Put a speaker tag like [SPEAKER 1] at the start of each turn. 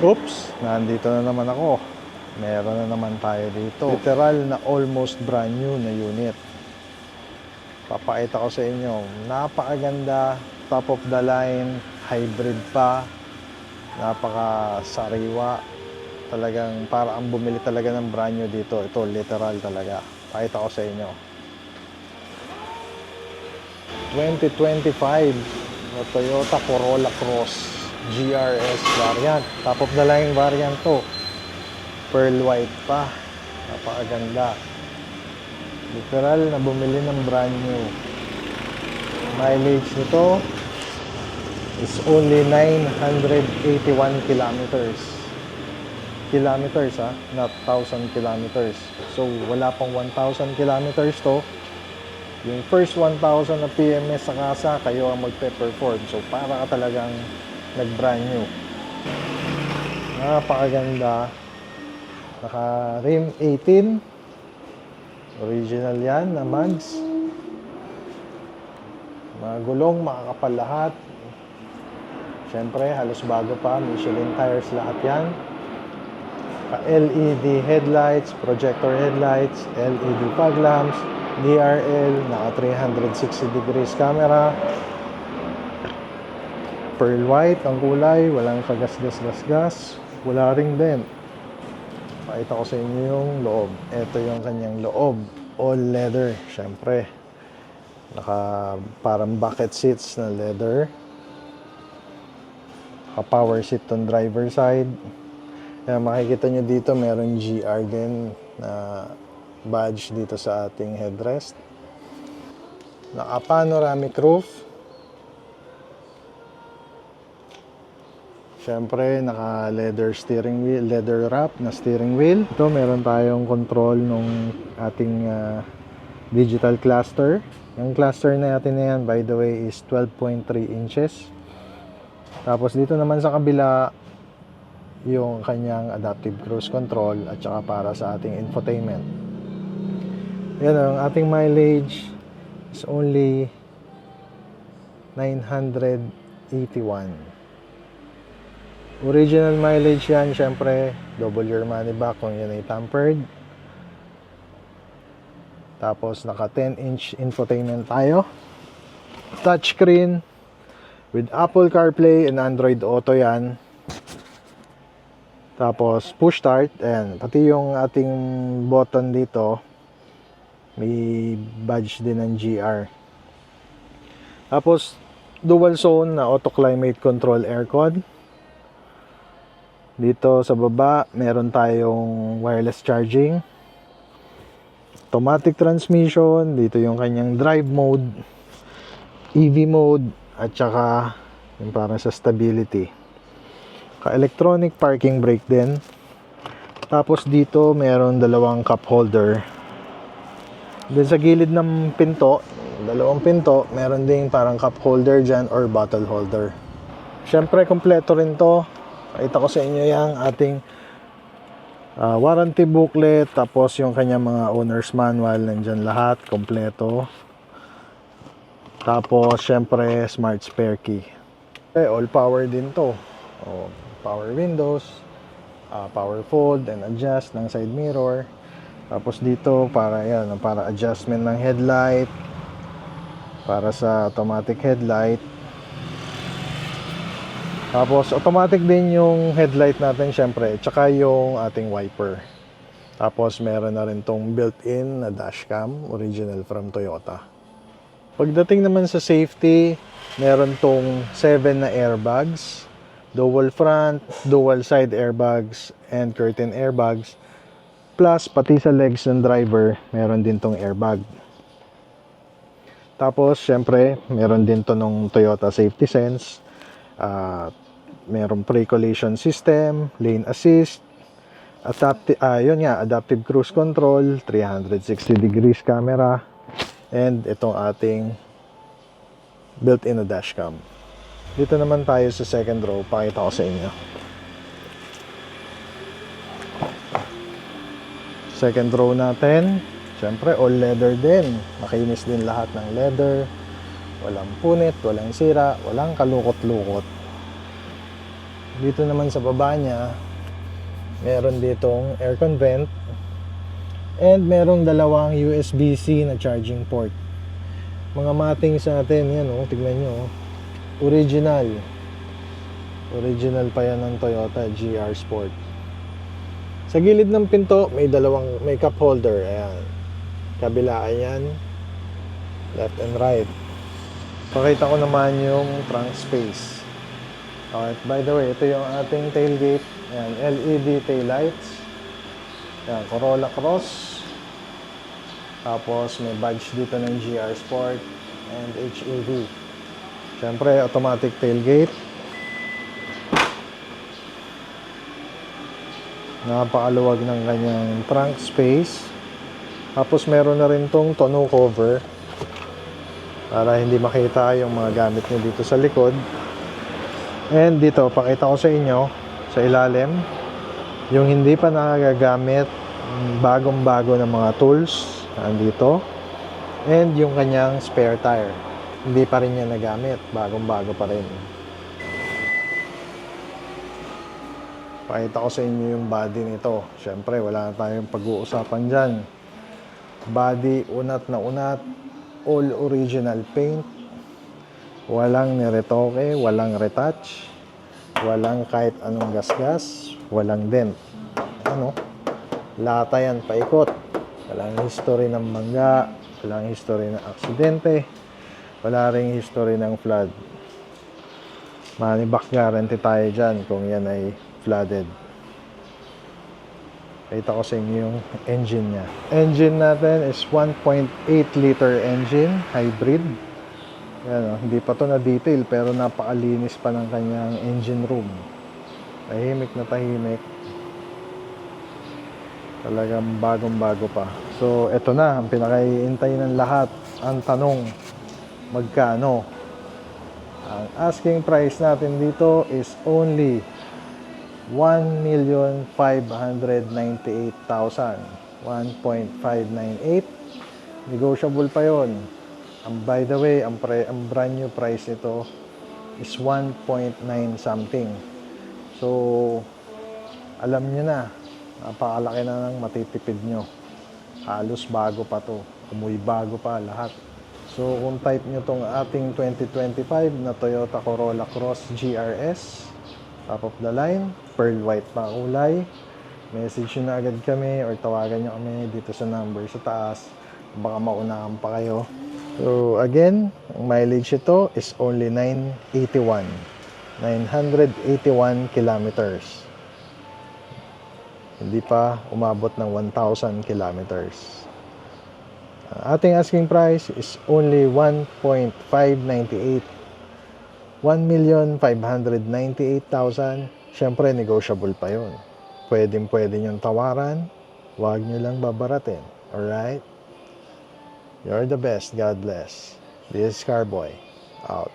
[SPEAKER 1] Oops, nandito na naman ako. Meron na naman tayo dito. Literal na almost brand new na unit. Papakita ko sa inyo. Napakaganda, top of the line, hybrid pa. Napaka-sariwa. Talagang para ang bumili talaga ng brand new dito. Ito literal talaga. Pakita ko sa inyo. 2025 na Toyota Corolla Cross GRS variant. Top of the line variant to. Pearl white pa. Napakaganda. Literal na bumili ng brand new. Mileage nito is only 981 kilometers. Kilometers ha, not 1,000 kilometers. So wala pang 1,000 kilometers to. Yung first 1,000 na PMS sa kasa, kayo ang magpe-perform. So para ka talagang nag-brand new. Napakaganda. Naka rim 18. Original yan na mags. Mga gulong, makakapal lahat. Siyempre, halos bago pa. Michelin tires lahat yan. LED headlights, projector headlights, LED fog lamps, DRL, naka 360 degrees camera. Pearl white ang kulay, walang kagas-gas-gas-gas, wala ring dent. Pakita ko sa inyo yung loob. Ito yung kanyang loob, all leather, syempre. Naka parang bucket seats na leather. Naka power seat on driver side. Kaya makikita nyo dito, meron GR din na badge dito sa ating headrest. Naka panoramic roof. Siyempre, naka leather steering wheel, leather wrap na steering wheel. Ito, meron tayong control nung ating digital cluster. Yung cluster natin na yan, by the way, is 12.3 inches. Tapos dito naman sa kabila, yung kanyang adaptive cruise control at saka para sa ating infotainment. Yan, ang ating mileage is only 981. Original mileage yan, syempre, double your money back kung yan ay tampered. Tapos naka 10-inch infotainment tayo. Touchscreen with Apple CarPlay and Android Auto yan. Tapos push start, and pati yung ating button dito may badge din ng GR. Tapos dual zone na auto climate control aircon. Dito sa baba meron tayong wireless charging, automatic transmission, dito yung kanyang drive mode, EV mode, at saka yung parang sa stability. Electronic parking brake din. Tapos dito meron dalawang cup holder. Then sa gilid ng pinto, dalawang pinto, meron ding parang cup holder dyan or bottle holder. Syempre kompleto rin to. Pakita ko sa inyo yung ating warranty booklet, tapos yung kanyang mga owner's manual, nandyan lahat, kompleto. Tapos syempre smart spare key. All power din to. Power windows, power fold and adjust ng side mirror. Tapos dito para yan, para adjustment ng headlight, para sa automatic headlight. Tapos automatic din yung headlight natin syempre, tsaka yung ating wiper. Tapos meron na rin tong built-in na dashcam, original from Toyota. Pagdating naman sa safety, meron tong 7 na airbags, dual front, dual side airbags, and curtain airbags. Plus, pati sa legs ng driver, meron din tong airbag. Tapos, syempre, meron din to nung Toyota Safety Sense. Meron pre-collision system, lane assist, adaptive cruise control, 360 degrees camera, and itong ating built-in na dashcam. Dito naman tayo sa second row, pakita ko sa inyo. Second row natin, syempre all leather din. Makinis din lahat ng leather. Walang punit, walang sira, walang kalukot-lukot. Dito naman sa baba niya, meron ditong aircon vent and merong dalawang USB-C na charging port. Mga mating sa atin, yan oh, tignan nyo oh. Original pa yan ng Toyota GR Sport. Sa gilid ng pinto may cup holder. Ayan, kabilaan yan, left and right. Pakita ko naman yung trunk space. Okay, by the way, ito yung ating tailgate. Ayan, LED tail lights. Ayan, Corolla Cross. Tapos may badge dito ng GR Sport and HEV. Siyempre, automatic tailgate. Napakaluwag ng kanyang trunk space. Tapos meron na rin tong tonneau cover para hindi makita yung mga gamit nyo dito sa likod. And dito, pakita ko sa inyo sa ilalim yung hindi pa nakagagamit, bagong-bago na mga tools andito. And yung kanyang spare tire, hindi pa rin niya nagamit, bagong-bago pa rin. Pakita ko sa inyo yung body nito. Siyempre, wala na tayong pag-uusapan dyan. Body, unat na unat, all original paint. Walang niretoke, walang retouch, walang kahit anong gasgas, walang dent. Ano? Lata yan, paikot. Walang history ng mangga, walang history ng aksidente, wala ring history ng flood. Money back guarantee tayo dyan kung yan ay flooded. Kita ko sa inyo yung engine nya. Engine natin is 1.8 liter engine, hybrid. Yan, hindi pa to na detail pero napakalinis pa ng kanyang engine room. Tahimik na tahimik. Talagang bagong-bago pa. So, eto na, ang pinakaiintay ng lahat. Ang tanong, magkano? Ang asking price natin dito is only 1,598,000. 1.598. Negotiable pa yon. By the way, ang brand new price nito is 1.9 something. So, alam nyo na, napakalaki na ng matitipid nyo. Halos bago pa to. Amoy bago pa lahat. So, kung type nyo tong ating 2025 na Toyota Corolla Cross GRS, top of the line, pearl white pa kulay, message nyo na agad kami or tawagan nyo kami dito sa number sa taas. Baka maunahan pa kayo. So, again, ang mileage ito is only 981 kilometers. Hindi pa umabot ng 1,000 kilometers. Ang ating asking price is only 1.598. 1,598,000. Siyempre, negotiable pa yun. Pwede niyong tawaran. Huwag niyo lang babaratin. Alright? You're the best. God bless. This is Carboy. Out.